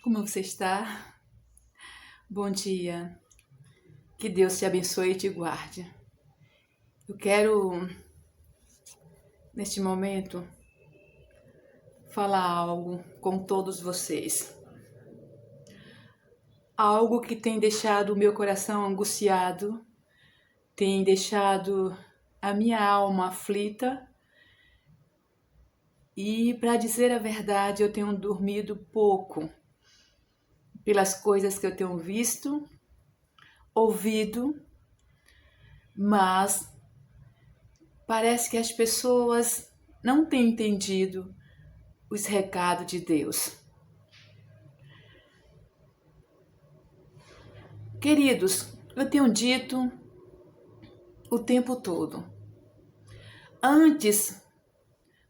Como você está? Bom dia. Que Deus te abençoe e te guarde. Eu quero, neste momento, falar algo com todos vocês. Algo que tem deixado o meu coração angustiado, tem deixado a minha alma aflita. E, para dizer a verdade, eu tenho dormido pouco pelas coisas que eu tenho visto, ouvido, mas parece que as pessoas não têm entendido os recados de Deus. Queridos, eu tenho dito o tempo todo, antes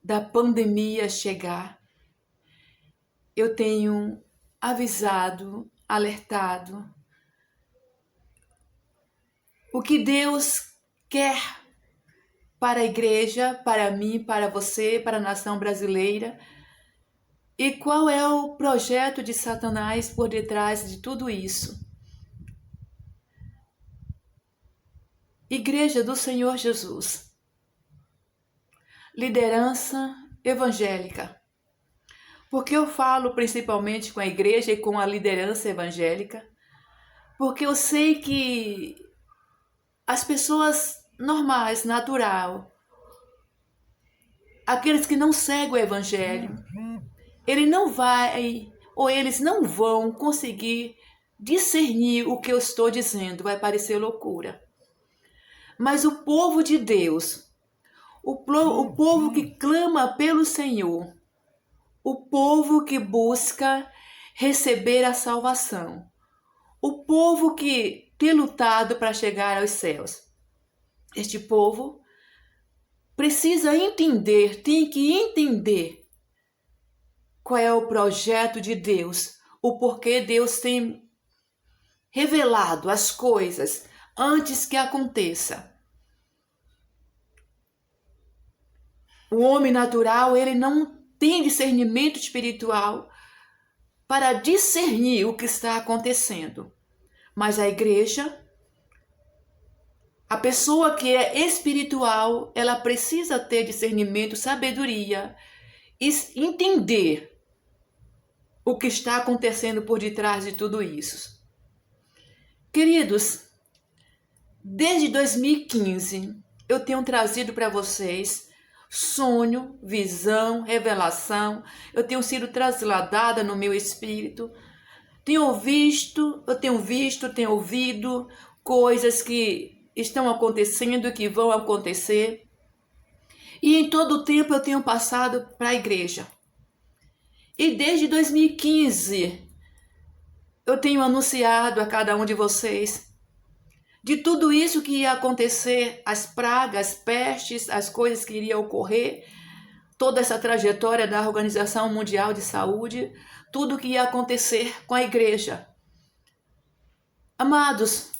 da pandemia chegar, eu tenho avisado, alertado o que Deus quer para a igreja, para mim, para você, para a nação brasileira, e qual é o projeto de Satanás por detrás de tudo isso. Igreja do Senhor Jesus, liderança evangélica. Porque eu falo principalmente com a igreja e com a liderança evangélica, porque eu sei que as pessoas normais, natural, aqueles que não seguem o evangelho, ele não vai, ou eles não vão conseguir discernir o que eu estou dizendo, vai parecer loucura. Mas o povo de Deus, o povo que clama pelo Senhor, o povo que busca receber a salvação, o povo que tem lutado para chegar aos céus. Este povo precisa entender, tem que entender qual é o projeto de Deus, o porquê Deus tem revelado as coisas antes que aconteça. O homem natural, ele não tem discernimento espiritual para discernir o que está acontecendo. Mas a igreja, a pessoa que é espiritual, ela precisa ter discernimento, sabedoria e entender o que está acontecendo por detrás de tudo isso. Queridos, desde 2015 eu tenho trazido para vocês sonho, visão, revelação. Eu tenho sido trasladada no meu espírito. Tenho ouvido coisas que estão acontecendo e que vão acontecer. E em todo o tempo eu tenho passado para a igreja. E desde 2015 eu tenho anunciado a cada um de vocês de tudo isso que ia acontecer, as pragas, as pestes, as coisas que iriam ocorrer, toda essa trajetória da Organização Mundial de Saúde, tudo que ia acontecer com a igreja. Amados,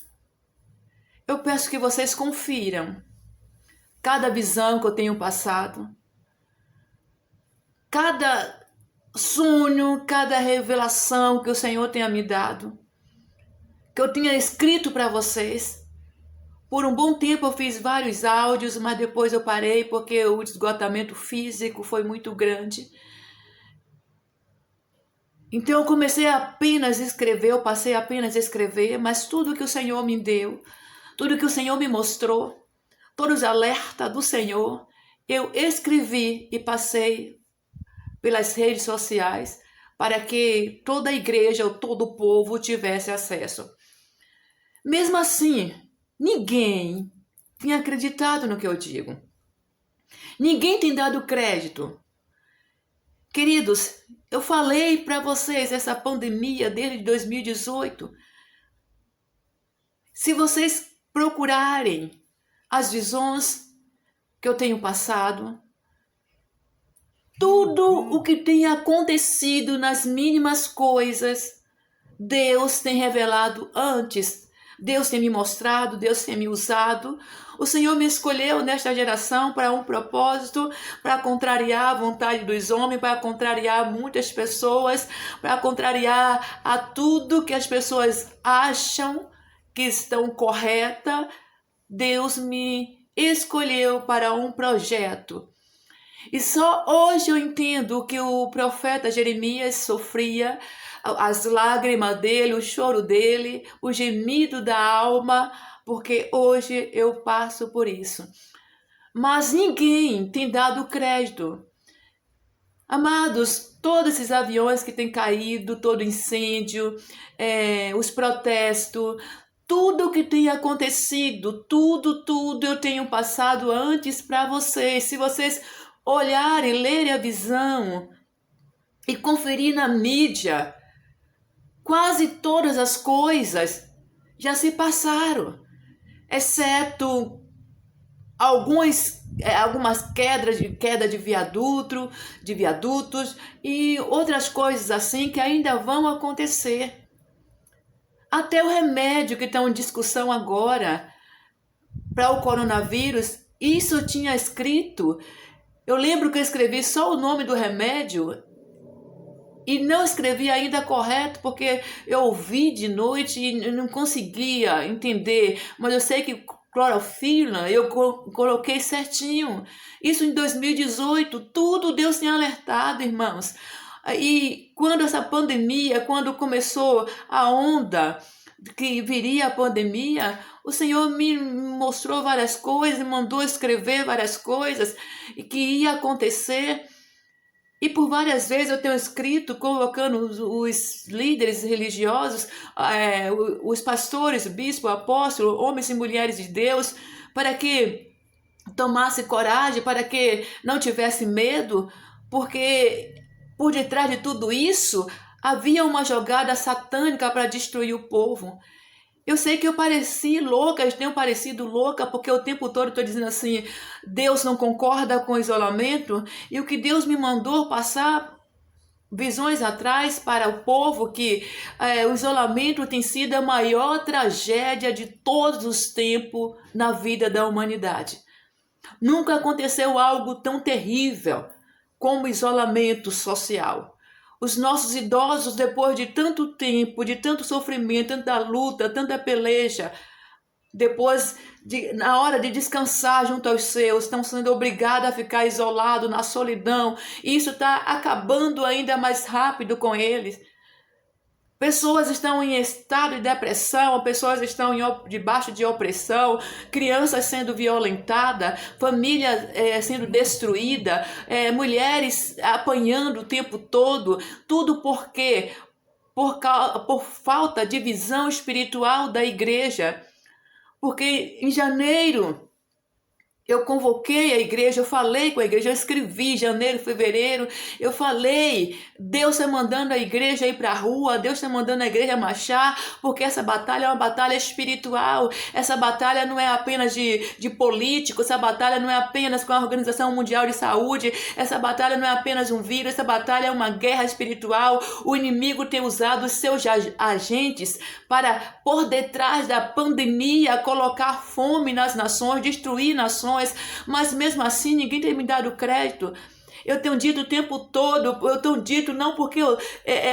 eu peço que vocês confiram cada visão que eu tenho passado, cada sonho, cada revelação que o Senhor tenha me dado, que eu tinha escrito para vocês. Por um bom tempo eu fiz vários áudios, mas depois eu parei porque o esgotamento físico foi muito grande. Então eu comecei apenas a escrever, eu passei apenas a escrever, mas tudo que o Senhor me deu, tudo que o Senhor me mostrou, todos os alertas do Senhor, eu escrevi e passei pelas redes sociais para que toda a igreja ou todo o povo tivesse acesso. Mesmo assim, ninguém tem acreditado no que eu digo. Ninguém tem dado crédito. Queridos, eu falei para vocês essa pandemia desde 2018. Se vocês procurarem as visões que eu tenho passado, tudo o que tem acontecido nas mínimas coisas, Deus tem revelado antes, Deus tem me mostrado, Deus tem me usado. O Senhor me escolheu nesta geração para um propósito, para contrariar a vontade dos homens, para contrariar muitas pessoas, para contrariar a tudo que as pessoas acham que estão correta. Deus me escolheu para um projeto. E só hoje eu entendo que o profeta Jeremias sofria, as lágrimas dele, o choro dele, o gemido da alma, porque hoje eu passo por isso. Mas ninguém tem dado crédito. Amados, todos esses aviões que têm caído, todo incêndio, os protestos, tudo o que tem acontecido, tudo eu tenho passado antes para vocês. Se vocês olharem, lerem a visão e conferir na mídia, quase todas as coisas já se passaram, exceto algumas queda de viadutos e outras coisas assim que ainda vão acontecer. Até o remédio que está em discussão agora para o coronavírus, isso eu tinha escrito. Eu lembro que eu escrevi só o nome do remédio e não escrevi ainda correto, porque eu ouvi de noite e não conseguia entender. Mas eu sei que clorofila eu coloquei certinho. Isso em 2018, tudo Deus tem alertado, irmãos. E quando essa pandemia, quando começou a onda que viria a pandemia, o Senhor me mostrou várias coisas, me mandou escrever várias coisas e que ia acontecer. E por várias vezes eu tenho escrito, colocando os líderes religiosos, os pastores, bispos, apóstolos, homens e mulheres de Deus, para que tomasse coragem, para que não tivesse medo, porque por detrás de tudo isso havia uma jogada satânica para destruir o povo. Eu sei que eu pareci louca, eu tenho parecido louca, porque o tempo todo estou dizendo assim, Deus não concorda com o isolamento, e o que Deus me mandou passar visões atrás para o povo, que o isolamento tem sido a maior tragédia de todos os tempos na vida da humanidade. Nunca aconteceu algo tão terrível como isolamento social. Os nossos idosos, depois de tanto tempo, de tanto sofrimento, tanta luta, tanta peleja, depois, na hora de descansar junto aos seus, estão sendo obrigados a ficar isolados na solidão. E isso está acabando ainda mais rápido com eles. Pessoas estão em estado de depressão, pessoas estão debaixo de opressão, crianças sendo violentadas, famílias sendo destruídas, mulheres apanhando o tempo todo, tudo por quê? Por falta de visão espiritual da igreja. Porque em janeiro eu convoquei a igreja, eu falei com a igreja, eu escrevi janeiro, fevereiro, eu falei, Deus está mandando a igreja ir para a rua, Deus está mandando a igreja marchar, porque essa batalha é uma batalha espiritual, essa batalha não é apenas de político, essa batalha não é apenas com a Organização Mundial de Saúde, essa batalha não é apenas um vírus, essa batalha é uma guerra espiritual. O inimigo tem usado os seus agentes para, por detrás da pandemia, colocar fome nas nações, destruir nações, mas mesmo assim ninguém tem me dado crédito. Eu tenho dito o tempo todo, eu tenho dito não porque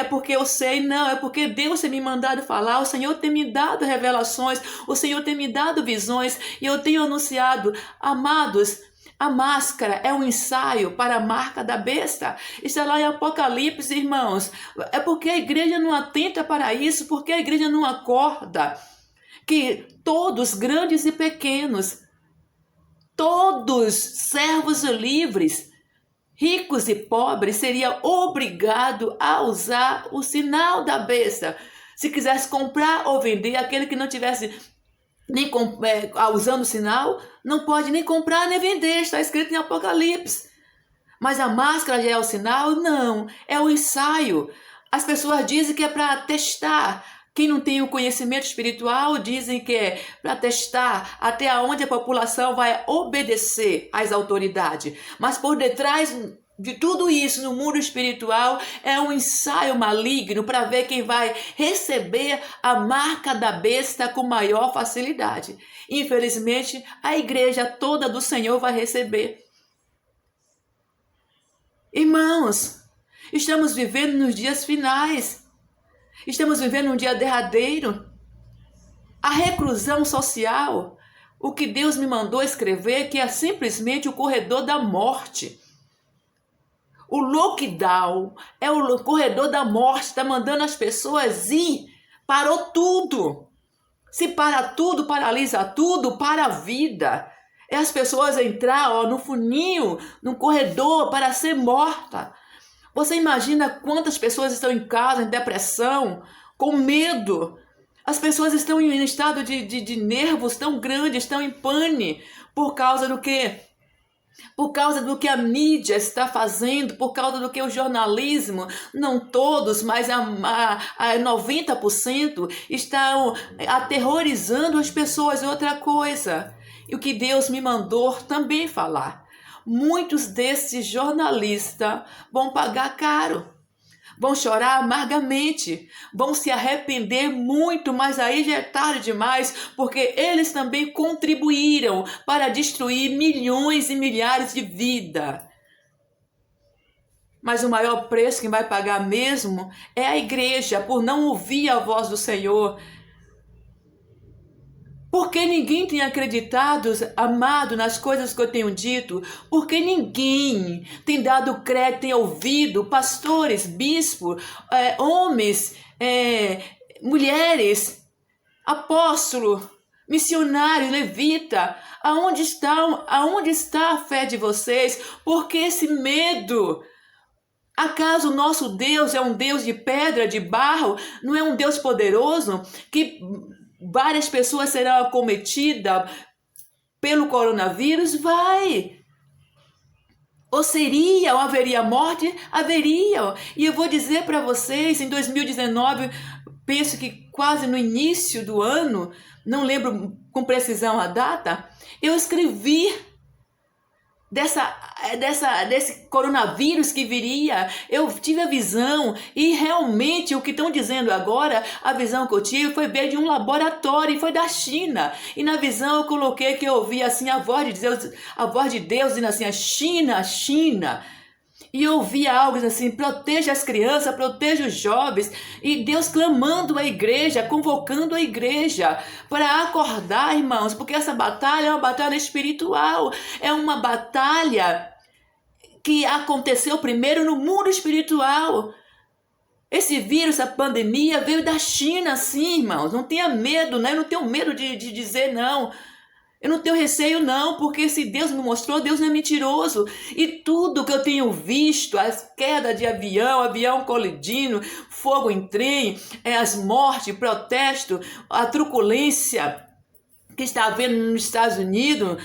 porque eu sei, não, é porque Deus tem me mandado falar, o Senhor tem me dado revelações, o Senhor tem me dado visões, e eu tenho anunciado, amados, a máscara é um ensaio para a marca da besta. Está lá em Apocalipse, irmãos. É porque a igreja não atenta para isso, porque a igreja não acorda que todos, grandes e pequenos, todos servos livres, ricos e pobres, seriam obrigados a usar o sinal da besta. Se quisesse comprar ou vender, aquele que não tivesse nem usando o sinal, não pode nem comprar nem vender, está escrito em Apocalipse. Mas a máscara já é o sinal? Não, é o ensaio. As pessoas dizem que é para testar. Quem não tem o conhecimento espiritual dizem que é para testar até onde a população vai obedecer às autoridades. Mas por detrás de tudo isso no mundo espiritual é um ensaio maligno para ver quem vai receber a marca da besta com maior facilidade. Infelizmente, a igreja toda do Senhor vai receber. Irmãos, estamos vivendo nos dias finais. Estamos vivendo um dia derradeiro. A reclusão social, o que Deus me mandou escrever, que é simplesmente o corredor da morte. O lockdown é o corredor da morte, está mandando as pessoas ir. Parou tudo. Se para tudo, paralisa tudo, para a vida. É as pessoas entrar no funil, no corredor para ser morta. Você imagina quantas pessoas estão em casa, em depressão, com medo. As pessoas estão em estado de nervos tão grandes, estão em pane, por causa do quê? Por causa do que a mídia está fazendo, por causa do que o jornalismo, não todos, mas a 90% estão aterrorizando as pessoas. Outra coisa, e o que Deus me mandou também falar, muitos desses jornalistas vão pagar caro. Vão chorar amargamente, vão se arrepender muito, mas aí já é tarde demais, porque eles também contribuíram para destruir milhões e milhares de vidas. Mas o maior preço que vai pagar mesmo é a igreja, por não ouvir a voz do Senhor. Porque ninguém tem acreditado, amado, nas coisas que eu tenho dito. Porque ninguém tem dado crédito, tem ouvido pastores, bispos, homens, mulheres, apóstolos, missionários, levita. Aonde está a fé de vocês? Porque esse medo... Acaso o nosso Deus é um Deus de pedra, de barro? Não é um Deus poderoso que... várias pessoas serão acometidas pelo coronavírus? Vai! Ou seria, ou haveria morte? Haveria. E eu vou dizer para vocês, em 2019, penso que quase no início do ano, não lembro com precisão a data, eu escrevi desse coronavírus que viria. Eu tive a visão, e realmente o que estão dizendo agora, a visão que eu tive foi ver de um laboratório, e foi da China. E na visão eu coloquei que eu ouvi assim a voz de Deus dizendo assim, a China, China. E eu ouvi algo assim, proteja as crianças, proteja os jovens. E Deus clamando a igreja, convocando a igreja para acordar, irmãos. Porque essa batalha é uma batalha espiritual. É uma batalha que aconteceu primeiro no mundo espiritual. Esse vírus, essa pandemia veio da China, sim, irmãos. Não tenha medo, né? Eu não tenho medo de dizer não. Eu não tenho receio não, porque se Deus me mostrou, Deus não é mentiroso. E tudo que eu tenho visto, as quedas de avião colidindo, fogo em trem, as mortes, protesto, a truculência que está havendo nos Estados Unidos,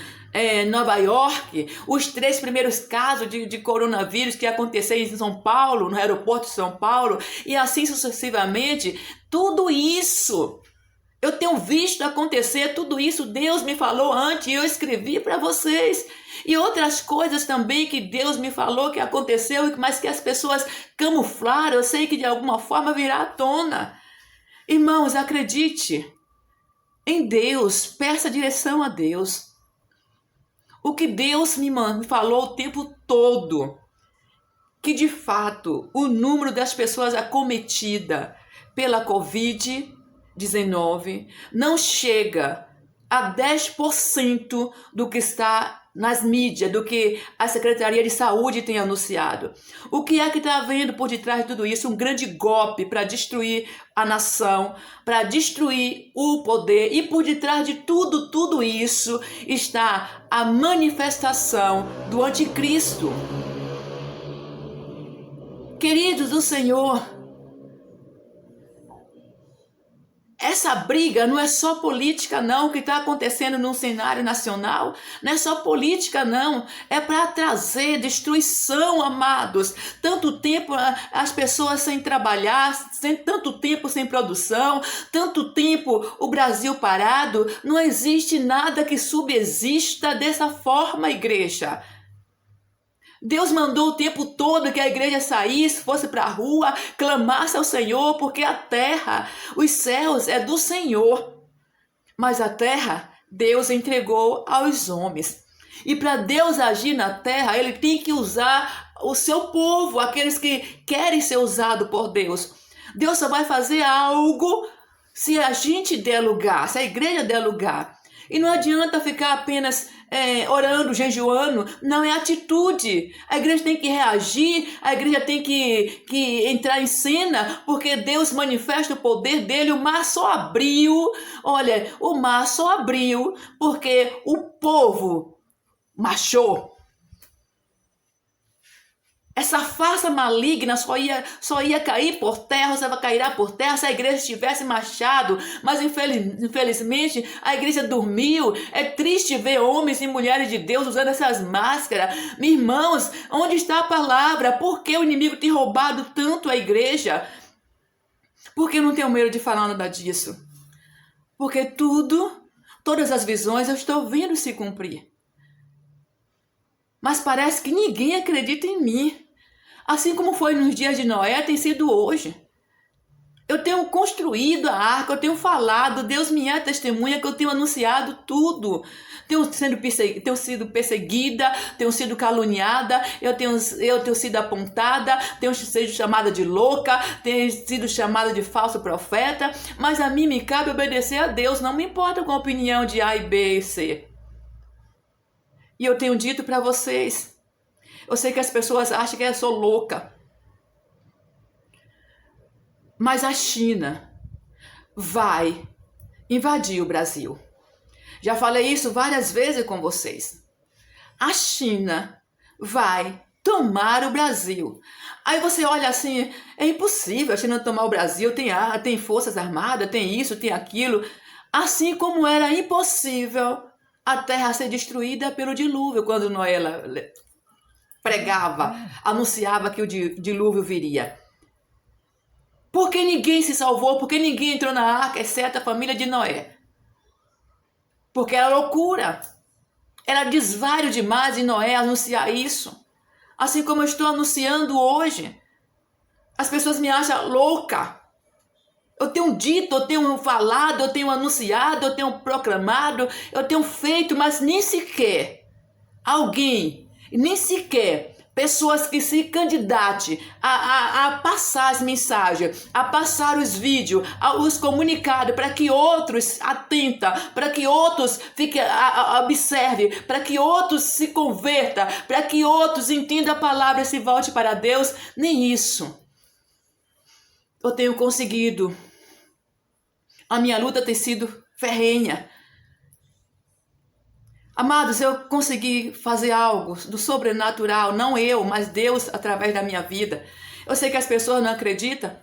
Nova York, os 3 primeiros casos de coronavírus que aconteceram em São Paulo, no aeroporto de São Paulo, e assim sucessivamente, tudo isso... eu tenho visto acontecer tudo isso, Deus me falou antes e eu escrevi para vocês. E outras coisas também que Deus me falou que aconteceu, mas que as pessoas camuflaram, eu sei que de alguma forma virá à tona. Irmãos, acredite em Deus, peça direção a Deus. O que Deus me falou o tempo todo, que de fato o número das pessoas acometidas pela Covid-19 não chega a 10% do que está nas mídias, do que a Secretaria de Saúde tem anunciado. O que é que está havendo por detrás de tudo isso? Um grande golpe para destruir a nação, para destruir o poder. E por detrás de tudo isso está a manifestação do anticristo. Queridos do Senhor, essa briga não é só política não, que está acontecendo no cenário nacional, não é só política não, é para trazer destruição, amados. Tanto tempo as pessoas sem trabalhar, tanto tempo sem produção, tanto tempo o Brasil parado, não existe nada que subsista dessa forma, igreja. Deus mandou o tempo todo que a igreja saísse, fosse para a rua, clamasse ao Senhor, porque a terra, os céus é do Senhor. Mas a terra, Deus entregou aos homens. E para Deus agir na terra, ele tem que usar o seu povo, aqueles que querem ser usados por Deus. Deus só vai fazer algo se a gente der lugar, se a igreja der lugar. E não adianta ficar apenas orando, jejuando, não é atitude. A igreja tem que reagir, a igreja tem que entrar em cena, porque Deus manifesta o poder dele. O mar só abriu, olha, o mar só abriu porque o povo marchou. Essa farsa maligna só ia cair por terra, só cairá por terra se a igreja tivesse marchado. Mas infelizmente a igreja dormiu. É triste ver homens e mulheres de Deus usando essas máscaras. Meus irmãos, onde está a palavra? Por que o inimigo tem roubado tanto a igreja? Por que eu não tenho medo de falar nada disso? Porque todas as visões eu estou vendo se cumprir. Mas parece que ninguém acredita em mim. Assim como foi nos dias de Noé, tem sido hoje. Eu tenho construído a arca, eu tenho falado, Deus me é testemunha que eu tenho anunciado tudo. Tenho sido perseguida, tenho sido caluniada, eu tenho sido apontada, tenho sido chamada de louca, tenho sido chamada de falso profeta, mas a mim me cabe obedecer a Deus, não me importa com a opinião de A e B e C. E eu tenho dito para vocês, eu sei que as pessoas acham que eu sou louca, mas a China vai invadir o Brasil. Já falei isso várias vezes com vocês. A China vai tomar o Brasil. Aí você olha assim, é impossível a China tomar o Brasil, tem forças armadas, tem isso, tem aquilo. Assim como era impossível a terra ser destruída pelo dilúvio, quando Noé pregava, anunciava que o dilúvio viria. Porque ninguém se salvou, porque ninguém entrou na arca, exceto a família de Noé. Porque era loucura. Era desvario demais em Noé anunciar isso. Assim como eu estou anunciando hoje. As pessoas me acham louca. Eu tenho dito, eu tenho falado, eu tenho anunciado, eu tenho proclamado, eu tenho feito, mas nem sequer pessoas que se candidatem a passar as mensagens, a passar os vídeos, os comunicados, para que outros atentem, para que outros observem, para que outros se convertam, para que outros entendam a palavra e se voltem para Deus. Nem isso eu tenho conseguido. A minha luta tem sido ferrenha. Amados, eu consegui fazer algo do sobrenatural, não eu, mas Deus através da minha vida. Eu sei que as pessoas não acreditam,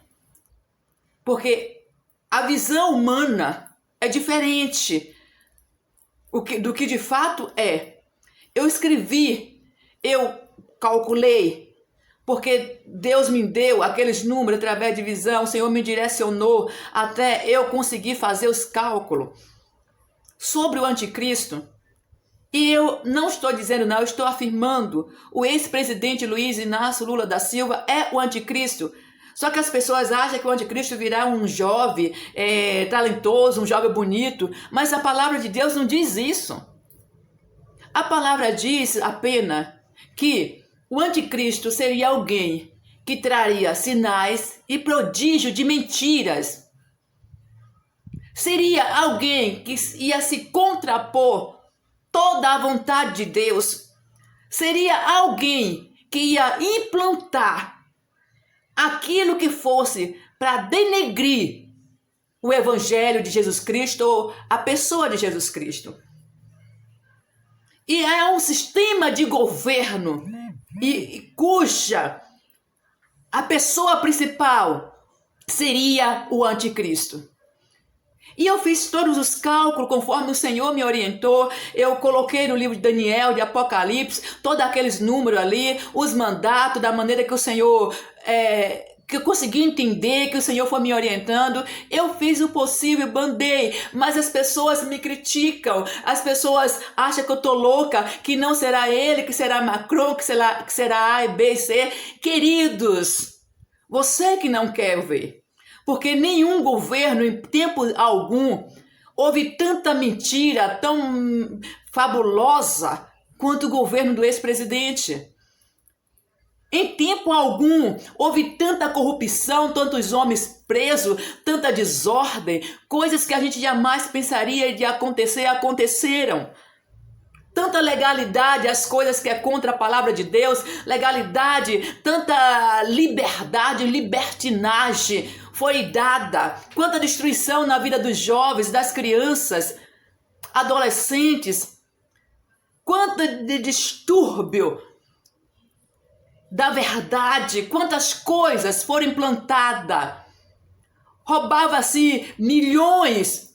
porque a visão humana é diferente do que de fato é. Eu escrevi, eu calculei, porque Deus me deu aqueles números através de visão, o Senhor me direcionou até eu conseguir fazer os cálculos sobre o anticristo. E eu não estou dizendo não, eu estou afirmando, o ex-presidente Luiz Inácio Lula da Silva é o anticristo. Só que as pessoas acham que o anticristo virá um jovem talentoso, um jovem bonito, mas a palavra de Deus não diz isso. A palavra diz apenas que o anticristo seria alguém que traria sinais e prodígio de mentiras. Seria alguém que ia se contrapor toda a vontade de Deus. Seria alguém que ia implantar aquilo que fosse para denegrir o evangelho de Jesus Cristo ou a pessoa de Jesus Cristo. E é um sistema de governo cuja a pessoa principal seria o anticristo. E eu fiz todos os cálculos conforme o Senhor me orientou. Eu coloquei no livro de Daniel, de Apocalipse, todos aqueles números ali, os mandatos, da maneira que o Senhor que eu consegui entender, que o Senhor foi me orientando, eu fiz o possível, bandei, mas as pessoas me criticam, as pessoas acham que eu tô louca, que não será ele, que será Macron, que será A, B e C. Queridos, você que não quer ver, porque nenhum governo em tempo algum houve tanta mentira tão fabulosa quanto o governo do ex-presidente. Em tempo algum houve tanta corrupção, tantos homens presos, tanta desordem, coisas que a gente jamais pensaria de acontecer, aconteceram. Tanta legalidade, as coisas que é contra a palavra de Deus, legalidade, tanta liberdade, libertinagem foi dada. Quanta destruição na vida dos jovens, das crianças, adolescentes, quanto de distúrbio da verdade, quantas coisas foram implantadas. Roubava-se milhões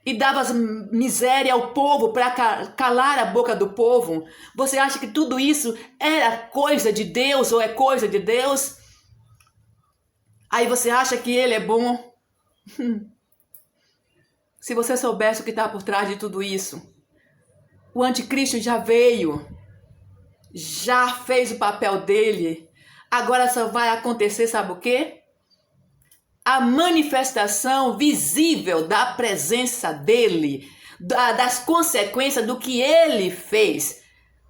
e dava miséria ao povo para calar a boca do povo. Você acha que tudo isso era coisa de Deus ou é coisa de Deus? Aí você acha que ele é bom? Se você soubesse o que está por trás de tudo isso. O anticristo já veio, já fez o papel dele. Agora só vai acontecer, sabe o quê? A manifestação visível da presença dele, das consequências do que ele fez.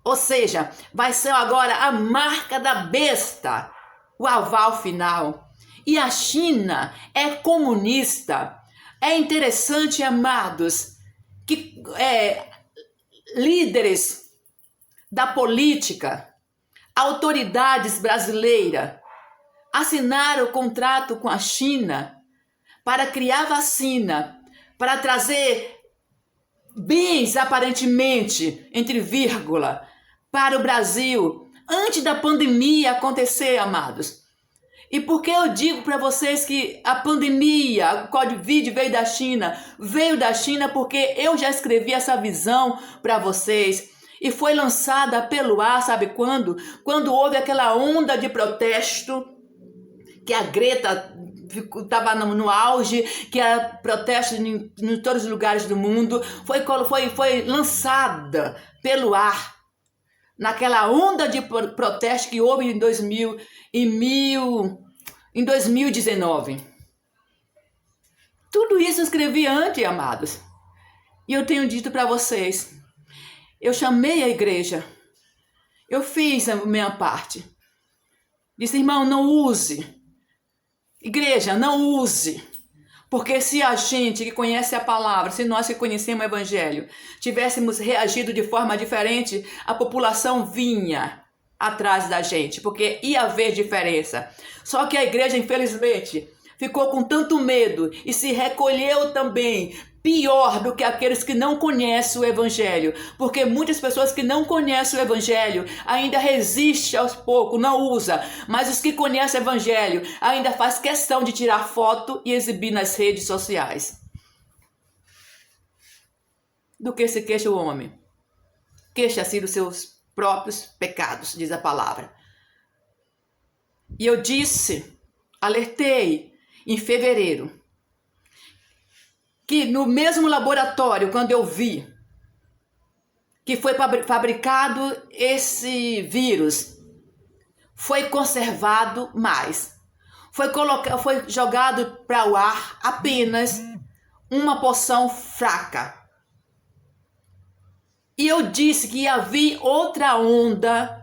Ou seja, vai ser agora a marca da besta, o aval final. E a China é comunista. É interessante, amados, que líderes da política, autoridades brasileiras, assinaram o contrato com a China para criar vacina, para trazer bens, aparentemente, entre vírgula, para o Brasil, antes da pandemia acontecer, amados. E por que eu digo para vocês que a pandemia, a Covid veio da China? Veio da China porque eu já escrevi essa visão para vocês. E foi lançada pelo ar, sabe quando? Quando houve aquela onda de protesto, que a Greta estava no auge, que era protesto em todos os lugares do mundo, foi lançada pelo ar, naquela onda de protesto que houve em 2019. Tudo isso eu escrevi antes, amados. E eu tenho dito para vocês, eu chamei a igreja, eu fiz a minha parte. Disse, irmão, não use. Igreja, não use. Porque se a gente que conhece a palavra, se nós que conhecemos o evangelho, tivéssemos reagido de forma diferente, a população vinha atrás da gente, porque ia haver diferença. Só que a igreja, infelizmente, ficou com tanto medo e se recolheu também, pior do que aqueles que não conhecem o evangelho, porque muitas pessoas que não conhecem o evangelho ainda resistem aos poucos, não usa, mas os que conhecem o evangelho ainda faz questão de tirar foto e exibir nas redes sociais. Do que se queixa o homem? Queixa-se dos seus próprios pecados, diz a palavra. E eu disse, alertei em fevereiro, que no mesmo laboratório, quando eu vi que foi fabricado esse vírus, foi conservado mais. Foi jogado para o ar apenas uma porção fraca. E eu disse que ia vir outra onda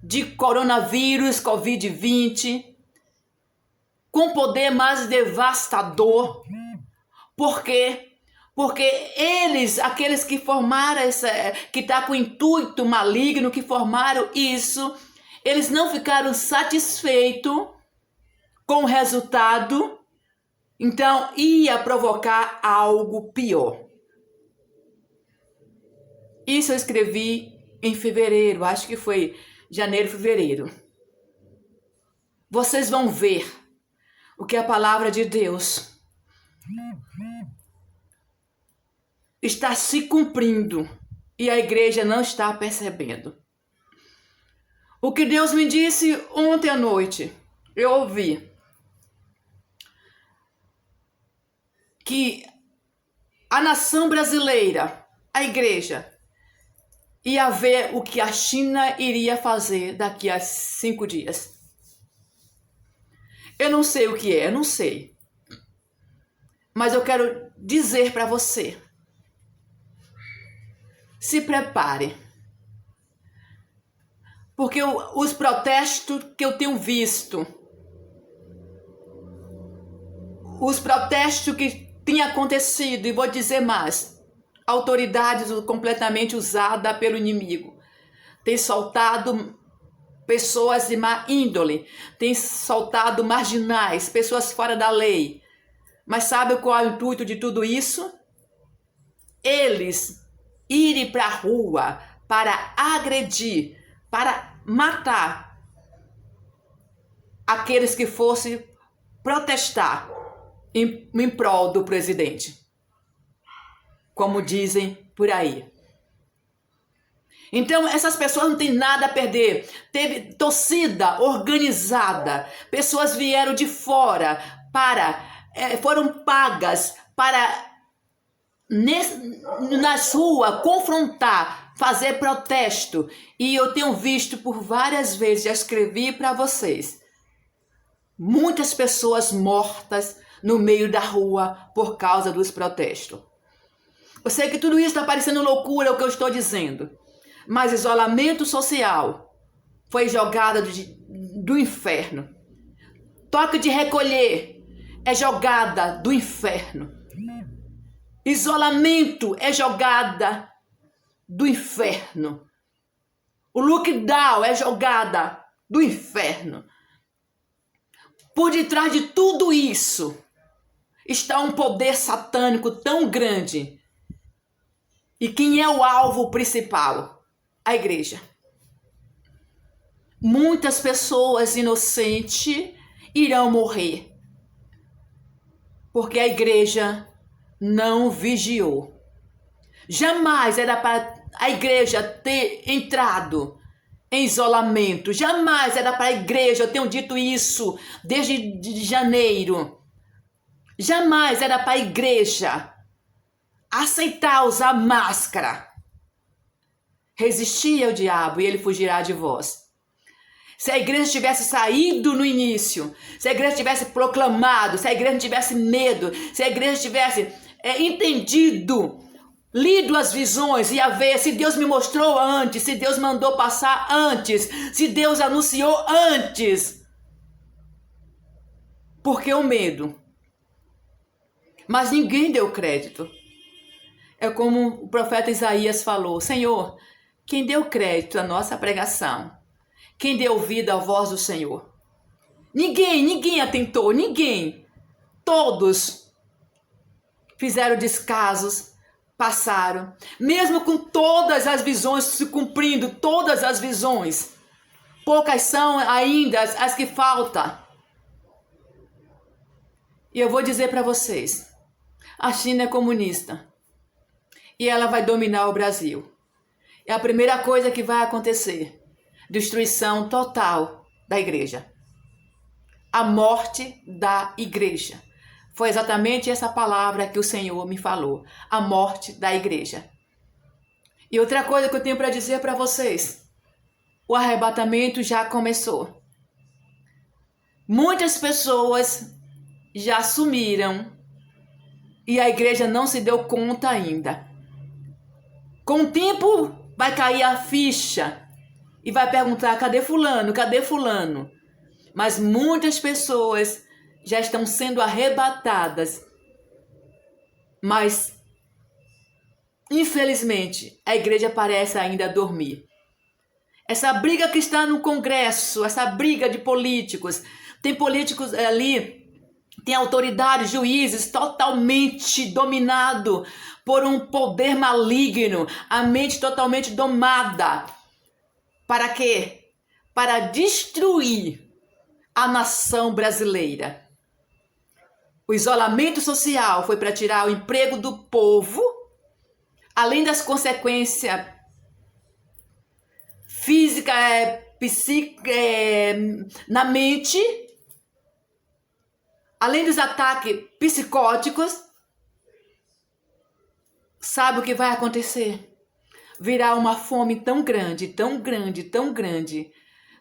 de coronavírus, Covid-20, com poder mais devastador. Por quê? Porque eles, aqueles que formaram que está com intuito maligno, que formaram isso, eles não ficaram satisfeitos com o resultado, então ia provocar algo pior. Isso eu escrevi em fevereiro, acho que foi janeiro, fevereiro. Vocês vão ver o que a palavra de Deus está se cumprindo e a igreja não está percebendo. O que Deus me disse ontem à noite, eu ouvi que a nação brasileira, a igreja, ia ver o que a China iria fazer daqui a 5 dias. Eu não sei o que é, eu não sei. Mas eu quero dizer para você, se prepare. Porque os protestos que eu tenho visto, os protestos que têm acontecido, e vou dizer mais, autoridades completamente usadas pelo inimigo, tem soltado pessoas de má índole, tem soltado marginais, pessoas fora da lei. Mas sabe qual é o intuito de tudo isso? Eles irem para a rua para agredir, para matar aqueles que fossem protestar em prol do presidente, como dizem por aí. Então, essas pessoas não têm nada a perder. Teve torcida organizada, pessoas vieram de fora foram pagas para nas ruas confrontar, fazer protesto. E eu tenho visto por várias vezes, já escrevi para vocês, muitas pessoas mortas no meio da rua por causa dos protestos. Eu sei que tudo isso está parecendo loucura o que eu estou dizendo, mas isolamento social foi jogada do inferno. Toque de recolher é jogada do inferno. Isolamento é jogada do inferno. O lockdown é jogada do inferno. Por detrás de tudo isso está um poder satânico tão grande. E quem é o alvo principal? A igreja. Muitas pessoas inocentes irão morrer, porque a igreja não vigiou. Jamais era para a igreja ter entrado em isolamento. Jamais era para a igreja, eu tenho dito isso desde janeiro. Jamais era para a igreja aceitar usar máscara. Resistir ao diabo e ele fugirá de vós. Se a igreja tivesse saído no início, se a igreja tivesse proclamado, se a igreja tivesse medo, se a igreja tivesse entendido, lido as visões e a ver se Deus me mostrou antes, se Deus mandou passar antes, se Deus anunciou antes. Porque o medo. Mas ninguém deu crédito. É como o profeta Isaías falou: Senhor, quem deu crédito à nossa pregação? Quem deu vida à voz do Senhor? Ninguém atentou, ninguém. Todos fizeram descasos, passaram. Mesmo com todas as visões se cumprindo, todas as visões, poucas são ainda as que faltam. E eu vou dizer para vocês, a China é comunista. E ela vai dominar o Brasil. É a primeira coisa que vai acontecer. Destruição total da igreja. A morte da igreja. Foi exatamente essa palavra que o Senhor me falou. A morte da igreja. E outra coisa que eu tenho para dizer para vocês. O arrebatamento já começou. Muitas pessoas já sumiram. E a igreja não se deu conta ainda. Com o tempo vai cair a ficha. E vai perguntar, cadê fulano, cadê fulano? Mas muitas pessoas já estão sendo arrebatadas. Mas, infelizmente, a igreja parece ainda dormir. Essa briga que está no Congresso, essa briga de políticos, tem políticos ali, tem autoridades, juízes totalmente dominado por um poder maligno, a mente totalmente domada. Para quê? Para destruir a nação brasileira. O isolamento social foi para tirar o emprego do povo, além das consequências físicas, psíquicas, na mente, além dos ataques psicóticos, sabe o que vai acontecer? Virá uma fome tão grande, tão grande, tão grande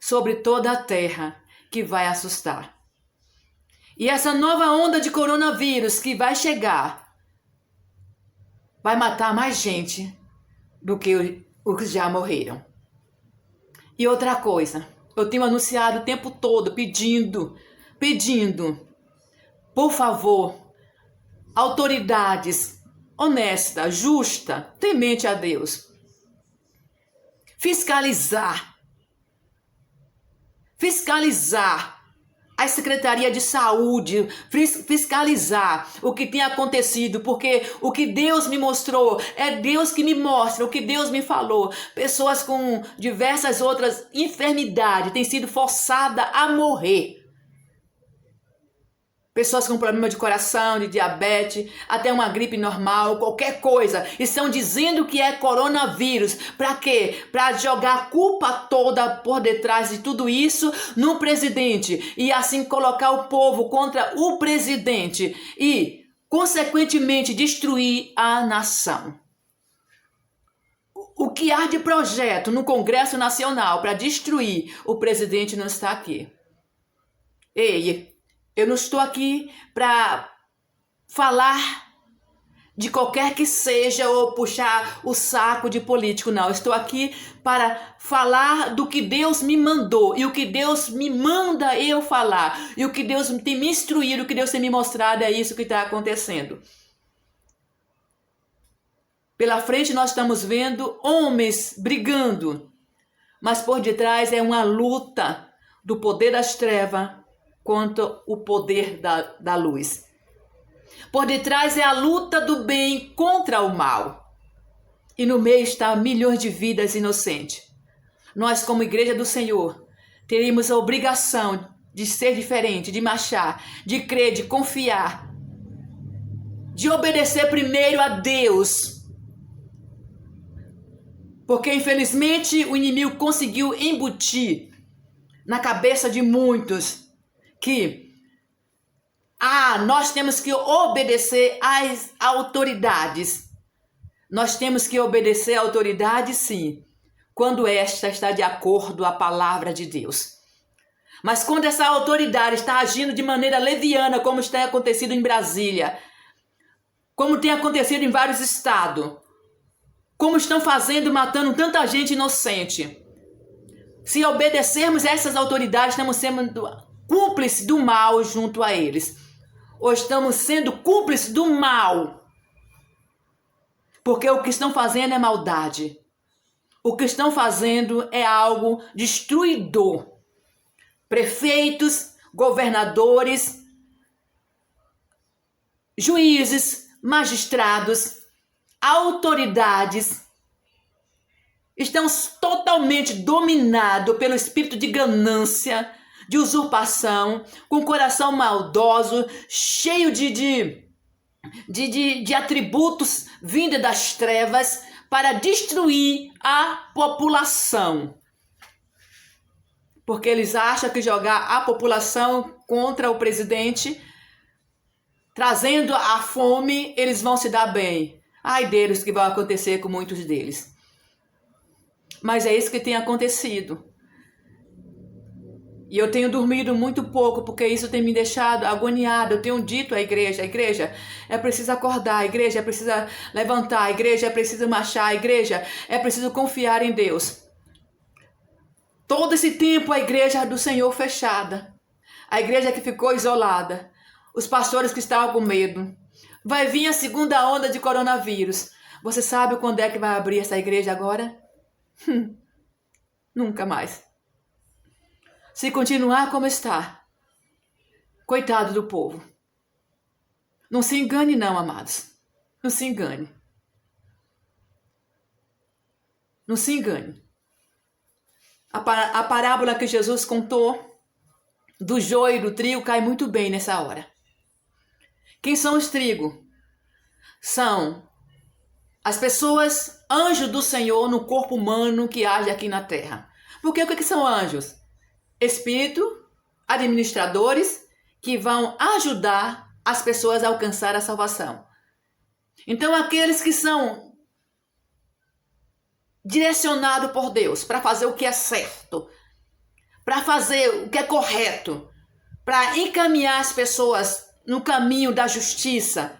sobre toda a terra que vai assustar. E essa nova onda de coronavírus que vai chegar vai matar mais gente do que os que já morreram. E outra coisa, eu tenho anunciado o tempo todo, pedindo, por favor, autoridades honestas, justas, temente a Deus, fiscalizar a Secretaria de Saúde, fiscalizar o que tem acontecido, porque o que Deus me mostrou, é Deus que me mostra, o que Deus me falou. Pessoas com diversas outras enfermidades têm sido forçadas a morrer. Pessoas com problema de coração, de diabetes, até uma gripe normal, qualquer coisa. Estão dizendo que é coronavírus. Para quê? Para jogar a culpa toda por detrás de tudo isso no presidente. E assim colocar o povo contra o presidente. E, consequentemente, destruir a nação. O que há de projeto no Congresso Nacional para destruir o presidente não está aqui. Ei, eu não estou aqui para falar de qualquer que seja ou puxar o saco de político, não. Eu estou aqui para falar do que Deus me mandou e o que Deus me manda eu falar. E o que Deus tem me instruído, o que Deus tem me mostrado é isso que está acontecendo. Pela frente nós estamos vendo homens brigando, mas por detrás é uma luta do poder das trevas contra o poder da luz. Por detrás é a luta do bem contra o mal. E no meio está milhões de vidas inocentes. Nós, como Igreja do Senhor, teríamos a obrigação de ser diferente, de marchar, de crer, de confiar, de obedecer primeiro a Deus. Porque, infelizmente, o inimigo conseguiu embutir na cabeça de muitos que nós temos que obedecer às autoridades. Nós temos que obedecer à autoridade, sim, quando esta está de acordo com a palavra de Deus. Mas quando essa autoridade está agindo de maneira leviana, como está acontecido em Brasília, como tem acontecido em vários estados, como estão fazendo, matando tanta gente inocente, se obedecermos a essas autoridades, estamos sendo cúmplices do mal junto a eles. Ou estamos sendo cúmplices do mal. Porque o que estão fazendo é maldade. O que estão fazendo é algo destruidor. Prefeitos, governadores, juízes, magistrados, autoridades estão totalmente dominados pelo espírito de ganância, de usurpação, com coração maldoso, cheio de atributos vindos das trevas para destruir a população. Porque eles acham que jogar a população contra o presidente, trazendo a fome, eles vão se dar bem. Ai deles, que vai acontecer com muitos deles. Mas é isso que tem acontecido. E eu tenho dormido muito pouco, porque isso tem me deixado agoniada. Eu tenho dito à igreja, é preciso acordar, a igreja é preciso levantar, a igreja é preciso marchar, a igreja é preciso confiar em Deus. Todo esse tempo a igreja do Senhor fechada, a igreja que ficou isolada, os pastores que estavam com medo. Vai vir a segunda onda de coronavírus. Você sabe quando é que vai abrir essa igreja agora? Nunca mais. Se continuar como está, coitado do povo. Não se engane não, amados. Não se engane. Não se engane. A parábola que Jesus contou do joio e do trigo cai muito bem nessa hora. Quem são os trigos? São as pessoas, anjos do Senhor no corpo humano que age aqui na terra. Porque o que são anjos? Espírito, administradores que vão ajudar as pessoas a alcançar a salvação. Então, aqueles que são direcionados por Deus para fazer o que é certo, para fazer o que é correto, para encaminhar as pessoas no caminho da justiça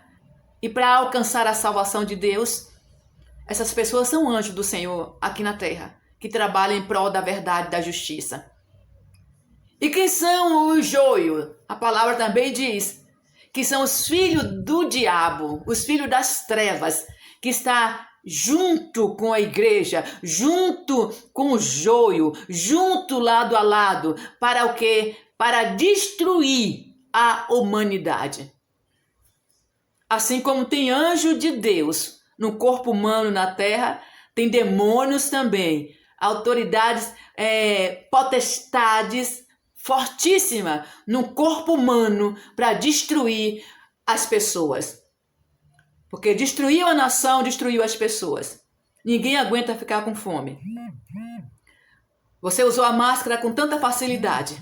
e para alcançar a salvação de Deus, essas pessoas são anjos do Senhor aqui na terra, que trabalham em prol da verdade e da justiça. E quem são os joio? A palavra também diz que são os filhos do diabo, os filhos das trevas, que está junto com a igreja, junto com o joio, junto lado a lado, para o quê? Para destruir a humanidade. Assim como tem anjo de Deus no corpo humano na terra, tem demônios também, autoridades, potestades fortíssimas no corpo humano para destruir as pessoas. Porque destruiu a nação, destruiu as pessoas. Ninguém aguenta ficar com fome. Você usou a máscara com tanta facilidade,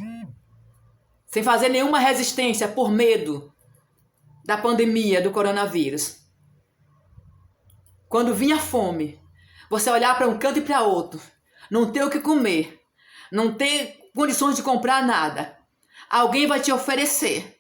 sem fazer nenhuma resistência por medo da pandemia do coronavírus. Quando vinha fome, você olhar para um canto e para outro, não ter o que comer, não ter condições de comprar nada, alguém vai te oferecer